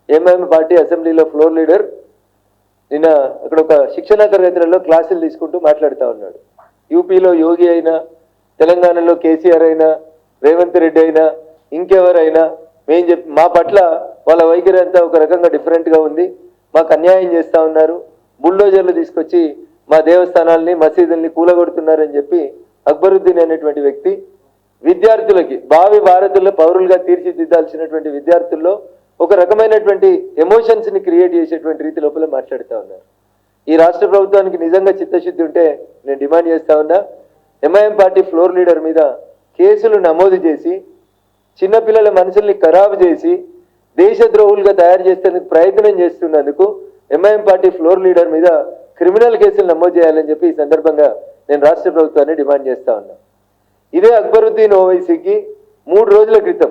MIM party అసెంబ్లీలో floor leader నిన్న అక్కడ ఒక శిక్షణా తరగతులలో క్లాసులు తీసుకుంటూ మాట్లాడుతూ ఉన్నాడు. యూపీలో యోగి అయినా, తెలంగాణలో కేసీఆర్ అయినా, రేవంత్ రెడ్డి అయినా, ఇంకెవరైనా మా పట్ల వాళ్ళ వైఖరి అంతా ఒక రకంగా డిఫరెంట్గా ఉంది, మాకు అన్యాయం చేస్తూ ఉన్నారు, బుల్డోజర్లు తీసుకొచ్చి మా దేవస్థానాల్ని మసీదుల్ని కూలగొడుతున్నారని చెప్పి అక్బరుద్దీన్ అనేటువంటి వ్యక్తి విద్యార్థులకి భావి భారతుల్లో పౌరులుగా తీర్చిదిద్దాల్సినటువంటి విద్యార్థుల్లో ఒక రకమైనటువంటి ఎమోషన్స్ని క్రియేట్ చేసేటువంటి రీతి లోపల మాట్లాడుతూ ఉన్నారు. ఈ రాష్ట్ర ప్రభుత్వానికి నిజంగా చిత్తశుద్ధి ఉంటే నేను డిమాండ్ చేస్తా ఉన్నా, ఎంఐఎం పార్టీ ఫ్లోర్ లీడర్ మీద కేసులు నమోదు చేసి చిన్నపిల్లల మనసుల్ని ఖరాబు చేసి దేశద్రోహులుగా తయారు చేసేందుకు ప్రయత్నం చేస్తున్నందుకు ఎంఐఎం పార్టీ ఫ్లోర్ లీడర్ మీద క్రిమినల్ కేసులు నమోదు చేయాలని చెప్పి ఈ సందర్భంగా నేను రాష్ట్ర ప్రభుత్వాన్ని డిమాండ్ చేస్తా ఉన్నా. ఇదే అక్బరుద్దీన్ ఓవైసీకి 3 రోజుల క్రితం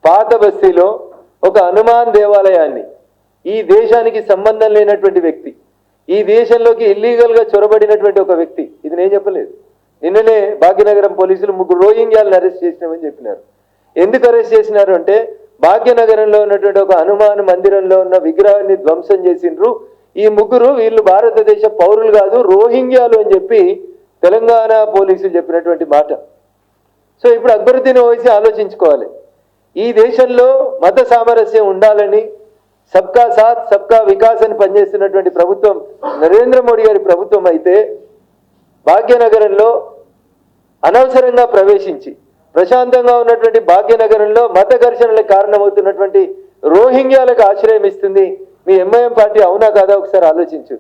పాత బస్తీలో ఒక హనుమాన్ దేవాలయాన్ని, ఈ దేశానికి సంబంధం లేనటువంటి వ్యక్తి, ఈ దేశంలోకి ఇల్లీగల్గా చొరబడినటువంటి ఒక వ్యక్తి, ఇది నేను చెప్పలేదు, నిన్ననే భాగ్యనగరం పోలీసులు 3 రోహింగ్యాలను అరెస్ట్ చేసినామని చెప్పినారు. ఎందుకు అరెస్ట్ చేసినారు అంటే భాగ్యనగరంలో ఉన్నటువంటి ఒక హనుమాన్ మందిరంలో ఉన్న విగ్రహాన్ని ధ్వంసం చేసిండ్రు, ఈ 3 వీళ్ళు భారతదేశ పౌరులు కాదు, రోహింగ్యాలు అని చెప్పి తెలంగాణ పోలీసులు చెప్పినటువంటి మాట. సో ఇప్పుడు అక్బరుద్దీన్ ఓవైసీ ఆలోచించుకోవాలి, ఈ దేశంలో మత సామరస్యం ఉండాలని సబ్కా సాత్ సబ్కా వికాస్ అని పనిచేస్తున్నటువంటి ప్రభుత్వం నరేంద్ర మోడీ గారి ప్రభుత్వం అయితే భాగ్యనగరంలో అనవసరంగా ప్రవేశించి ప్రశాంతంగా ఉన్నటువంటి భాగ్యనగరంలో మత ఘర్షణలకు కారణమవుతున్నటువంటి రోహింగ్యాలకు ఆశ్రయం ఇస్తుంది మీ ఎంఐఎం పార్టీ, అవునా కాదా ఒకసారి ఆలోచించు.